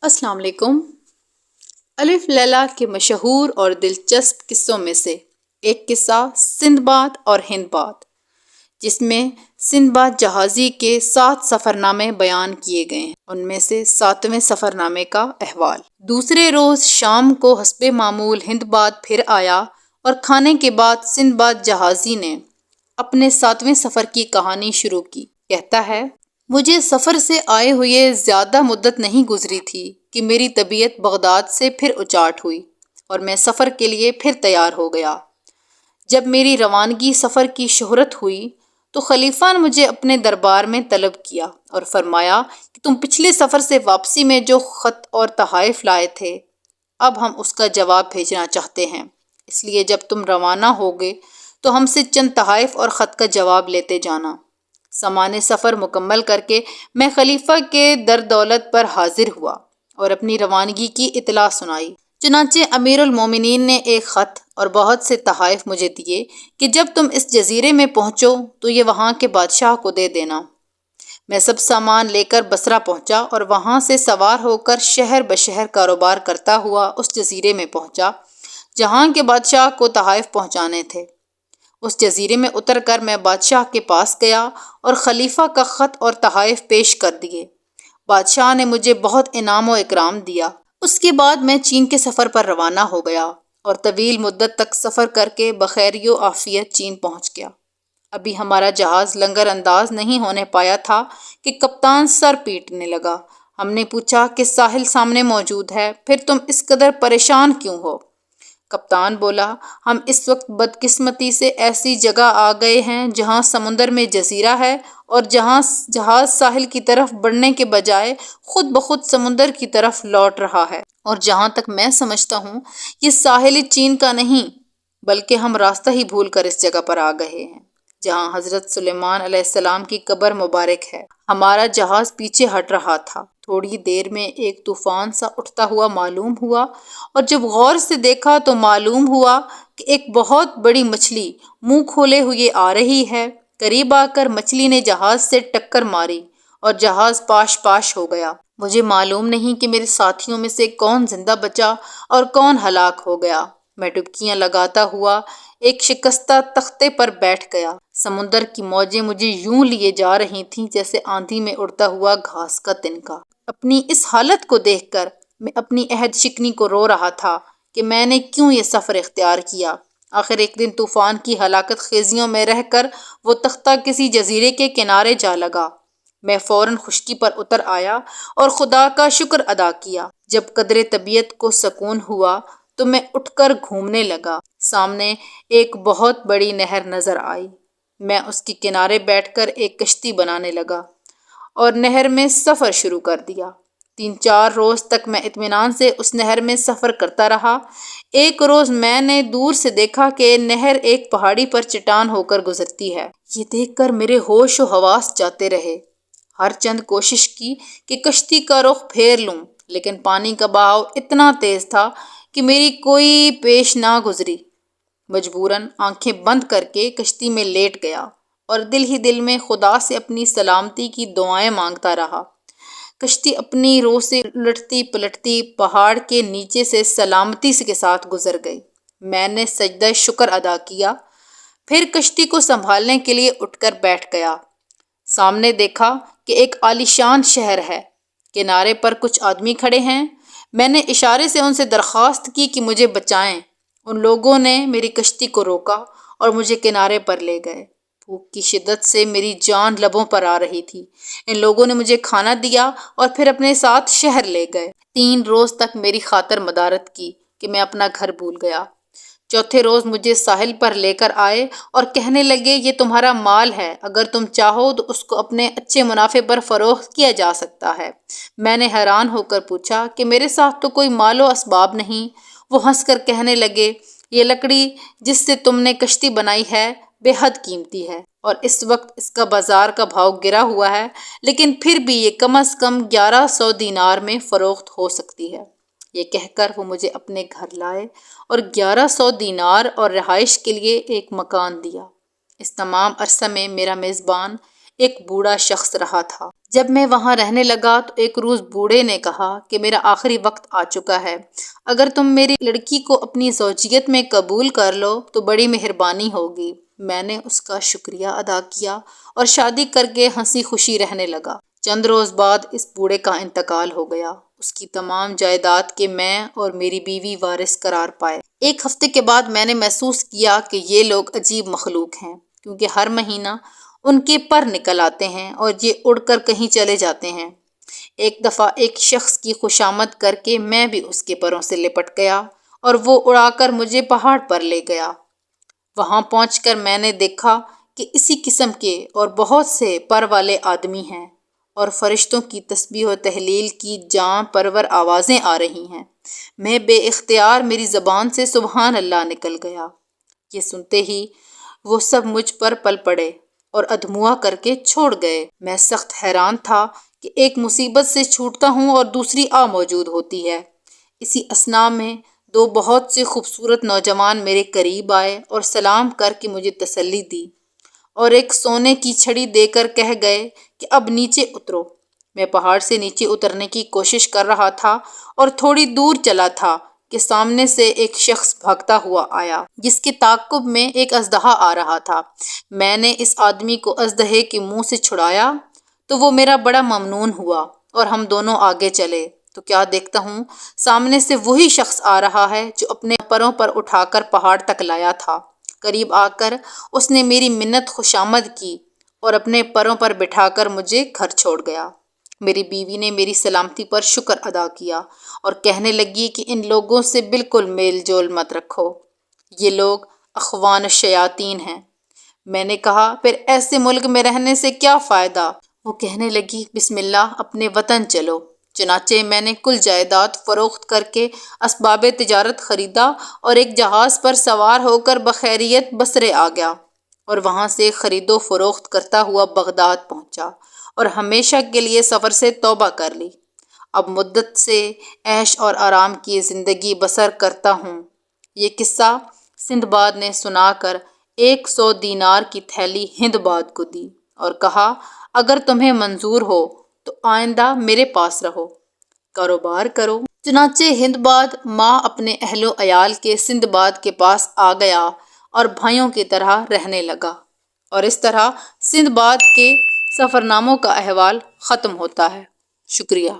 السلام علیکم۔ الف لیلا کے مشہور اور دلچسپ قصوں میں سے ایک قصہ سندباد اور ہندباد، جس میں سندباد جہازی کے 7 سفرنامے بیان کیے گئے ہیں۔ ان میں سے 7ویں سفرنامے کا احوال۔ دوسرے روز شام کو حسب معمول ہندباد پھر آیا اور کھانے کے بعد سندباد جہازی نے اپنے 7ویں سفر کی کہانی شروع کی۔ کہتا ہے، مجھے سفر سے آئے ہوئے زیادہ مدت نہیں گزری تھی کہ میری طبیعت بغداد سے پھر اچاٹ ہوئی اور میں سفر کے لیے پھر تیار ہو گیا۔ جب میری روانگی سفر کی شہرت ہوئی تو خلیفہ نے مجھے اپنے دربار میں طلب کیا اور فرمایا کہ تم پچھلے سفر سے واپسی میں جو خط اور تحائف لائے تھے، اب ہم اس کا جواب بھیجنا چاہتے ہیں، اس لیے جب تم روانہ ہوگے تو ہم سے چند تحائف اور خط کا جواب لیتے جانا۔ سامان سفر مکمل کر کے میں خلیفہ کے در دولت پر حاضر ہوا اور اپنی روانگی کی اطلاع سنائی۔ چنانچہ امیر المومنین نے ایک خط اور بہت سے تحائف مجھے دیے کہ جب تم اس جزیرے میں پہنچو تو یہ وہاں کے بادشاہ کو دے دینا۔ میں سب سامان لے کر بصرہ پہنچا اور وہاں سے سوار ہو کر شہر بشہر کاروبار کرتا ہوا اس جزیرے میں پہنچا جہاں کے بادشاہ کو تحائف پہنچانے تھے۔ اس جزیرے میں اتر کر میں بادشاہ کے پاس گیا اور خلیفہ کا خط اور تحائف پیش کر دیے۔ بادشاہ نے مجھے بہت انعام و اکرام دیا۔ اس کے بعد میں چین کے سفر پر روانہ ہو گیا اور طویل مدت تک سفر کر کے بخیر و عافیت چین پہنچ گیا۔ ابھی ہمارا جہاز لنگر انداز نہیں ہونے پایا تھا کہ کپتان سر پیٹنے لگا۔ ہم نے پوچھا کہ ساحل سامنے موجود ہے، پھر تم اس قدر پریشان کیوں ہو؟ کپتان بولا، ہم اس وقت بدقسمتی سے ایسی جگہ آ گئے ہیں جہاں سمندر میں جزیرہ ہے اور جہاں جہاز ساحل کی طرف بڑھنے کے بجائے خود بخود سمندر کی طرف لوٹ رہا ہے، اور جہاں تک میں سمجھتا ہوں یہ ساحل چین کا نہیں بلکہ ہم راستہ ہی بھول کر اس جگہ پر آ گئے ہیں جہاں حضرت سلیمان علیہ السلام کی قبر مبارک ہے۔ ہمارا جہاز پیچھے ہٹ رہا تھا۔ تھوڑی دیر میں ایک طوفان سا اٹھتا ہوا معلوم ہوا اور جب غور سے دیکھا تو معلوم ہوا کہ ایک بہت بڑی مچھلی منہ کھولے ہوئے آ رہی ہے۔ قریب آ کر مچھلی نے جہاز سے ٹکر ماری اور جہاز پاش پاش ہو گیا۔ مجھے معلوم نہیں کہ میرے ساتھیوں میں سے کون زندہ بچا اور کون ہلاک ہو گیا۔ میں ڈبکیاں لگاتا ہوا ایک شکستہ تختے پر بیٹھ گیا۔ سمندر کی موجیں مجھے یوں لیے جا رہی تھیں جیسے آندھی میں اڑتا ہوا گھاس کا تنکا۔ اپنی اس حالت کو دیکھ کر میں اپنی عہد شکنی کو رو رہا تھا کہ میں نے کیوں یہ سفر اختیار کیا۔ آخر ایک دن طوفان کی ہلاکت خیزیوں میں رہ کر وہ تختہ کسی جزیرے کے کنارے جا لگا۔ میں فوراً خشکی پر اتر آیا اور خدا کا شکر ادا کیا۔ جب قدرے طبیعت کو سکون ہوا تو میں اٹھ کر گھومنے لگا۔ سامنے ایک بہت بڑی نہر نظر آئی۔ میں اس کے کنارے بیٹھ کر ایک کشتی بنانے لگا اور نہر میں سفر شروع کر دیا۔ 3-4 روز تک میں اطمینان سے اس نہر میں سفر کرتا رہا۔ ایک روز میں نے دور سے دیکھا کہ نہر ایک پہاڑی پر چٹان ہو کر گزرتی ہے۔ یہ دیکھ کر میرے ہوش و حواس جاتے رہے۔ ہر چند کوشش کی کہ کشتی کا رخ پھیر لوں، لیکن پانی کا بہاؤ اتنا تیز تھا کہ میری کوئی پیش نہ گزری۔ مجبوراً آنکھیں بند کر کے کشتی میں لیٹ گیا اور دل ہی دل میں خدا سے اپنی سلامتی کی دعائیں مانگتا رہا۔ کشتی اپنی رو سے الٹتی پلٹتی پہاڑ کے نیچے سے سلامتی کے ساتھ گزر گئی۔ میں نے سجدہ شکر ادا کیا، پھر کشتی کو سنبھالنے کے لیے اٹھ کر بیٹھ گیا۔ سامنے دیکھا کہ ایک عالیشان شہر ہے۔ کنارے پر کچھ آدمی کھڑے ہیں۔ میں نے اشارے سے ان سے درخواست کی کہ مجھے بچائیں۔ ان لوگوں نے میری کشتی کو روکا اور مجھے کنارے پر لے گئے۔ بھوک کی شدت سے میری جان لبوں پر آ رہی تھی۔ ان لوگوں نے مجھے کھانا دیا اور پھر اپنے ساتھ شہر لے گئے۔ 3 روز تک میری خاطر مدارت کی کہ میں اپنا گھر بھول گیا۔ چوتھے روز مجھے ساحل پر لے کر آئے اور کہنے لگے، یہ تمہارا مال ہے، اگر تم چاہو تو اس کو اپنے اچھے منافع پر فروخت کیا جا سکتا ہے۔ میں نے حیران ہو کر پوچھا کہ میرے ساتھ تو کوئی مال و اسباب نہیں۔ وہ ہنس کر کہنے لگے، یہ لکڑی جس سے تم نے کشتی بنائی ہے بے حد قیمتی ہے اور اس وقت اس کا بازار کا بھاؤ گرا ہوا ہے، لیکن پھر بھی یہ کم از کم 1100 دینار میں فروخت ہو سکتی ہے۔ یہ کہہ کر وہ مجھے اپنے گھر لائے اور 1100 دینار اور رہائش کے لیے ایک مکان دیا۔ اس تمام عرصہ میں میرا میزبان ایک بوڑھا شخص رہا تھا۔ جب میں وہاں رہنے لگا تو ایک روز بوڑھے نے کہا کہ میرا آخری وقت آ چکا ہے، اگر تم میری لڑکی کو اپنی زوجیت میں قبول کر لو تو بڑی مہربانی ہوگی۔ میں نے اس کا شکریہ ادا کیا اور شادی کر کے ہنسی خوشی رہنے لگا۔ چند روز بعد اس بوڑھے کا انتقال ہو گیا۔ اس کی تمام جائیداد کے میں اور میری بیوی وارث قرار پائے۔ ایک ہفتے کے بعد میں نے محسوس کیا کہ یہ لوگ عجیب مخلوق ہیں، کیونکہ ہر مہینہ ان کے پر نکل آتے ہیں اور یہ اڑ کر کہیں چلے جاتے ہیں۔ ایک دفعہ ایک شخص کی خوشامد کر کے میں بھی اس کے پروں سے لپٹ گیا اور وہ اڑا کر مجھے پہاڑ پر لے گیا۔ وہاں پہنچ کر میں نے دیکھا کہ اسی قسم کے اور بہت سے پر والے آدمی ہیں اور فرشتوں کی تسبیح و تہلیل کی جاں پرور آوازیں آ رہی ہیں۔ میں بے اختیار میری زبان سے سبحان اللہ نکل گیا۔ یہ سنتے ہی وہ سب مجھ پر پل پڑے اور ادھموا کر کے چھوڑ گئے۔ میں سخت حیران تھا کہ ایک مصیبت سے چھوٹتا ہوں اور دوسری آ موجود ہوتی ہے۔ اسی اثناء میں دو بہت سے خوبصورت نوجوان میرے قریب آئے اور سلام کر کے مجھے تسلی دی اور ایک سونے کی چھڑی دے کر کہہ گئے کہ اب نیچے اترو۔ میں پہاڑ سے نیچے اترنے کی کوشش کر رہا تھا اور تھوڑی دور چلا تھا کہ سامنے سے ایک شخص بھاگتا ہوا آیا جس کے تعاقب میں ایک اژدہا آ رہا تھا۔ میں نے اس آدمی کو اژدہے کے منہ سے چھڑایا تو وہ میرا بڑا ممنون ہوا اور ہم دونوں آگے چلے تو کیا دیکھتا ہوں، سامنے سے وہی شخص آ رہا ہے جو اپنے پروں پر اٹھا کر پہاڑ تک لایا تھا۔ قریب آ کر اس نے میری منت خوشامد کی اور اپنے پروں پر بٹھا کر مجھے گھر چھوڑ گیا۔ میری بیوی نے میری سلامتی پر شکر ادا کیا اور کہنے لگی کہ ان لوگوں سے بالکل میل جول مت رکھو، یہ لوگ اخوان الشیاطین ہیں۔ میں نے کہا پھر ایسے ملک میں رہنے سے کیا فائدہ؟ وہ کہنے لگی بسم اللہ اپنے وطن چلو۔ چنانچہ میں نے کل جائیداد فروخت کر کے اسباب تجارت خریدا اور ایک جہاز پر سوار ہو کر بخیریت بصرے آ گیا اور وہاں سے خرید و فروخت کرتا ہوا بغداد پہنچا اور ہمیشہ کے لیے سفر سے توبہ کر لی۔ اب مدت سے عیش اور آرام کی زندگی بسر کرتا ہوں۔ یہ قصہ سندباد نے سنا کر 100 دینار کی تھیلی ہندباد کو دی اور کہا اگر تمہیں منظور ہو تو آئندہ میرے پاس رہو، کاروبار کرو۔ چنانچہ ہندباد ماں اپنے اہل و عیال کے سندباد کے پاس آ گیا اور بھائیوں کی طرح رہنے لگا، اور اس طرح سندباد کے سفرناموں کا احوال ختم ہوتا ہے۔ شکریہ۔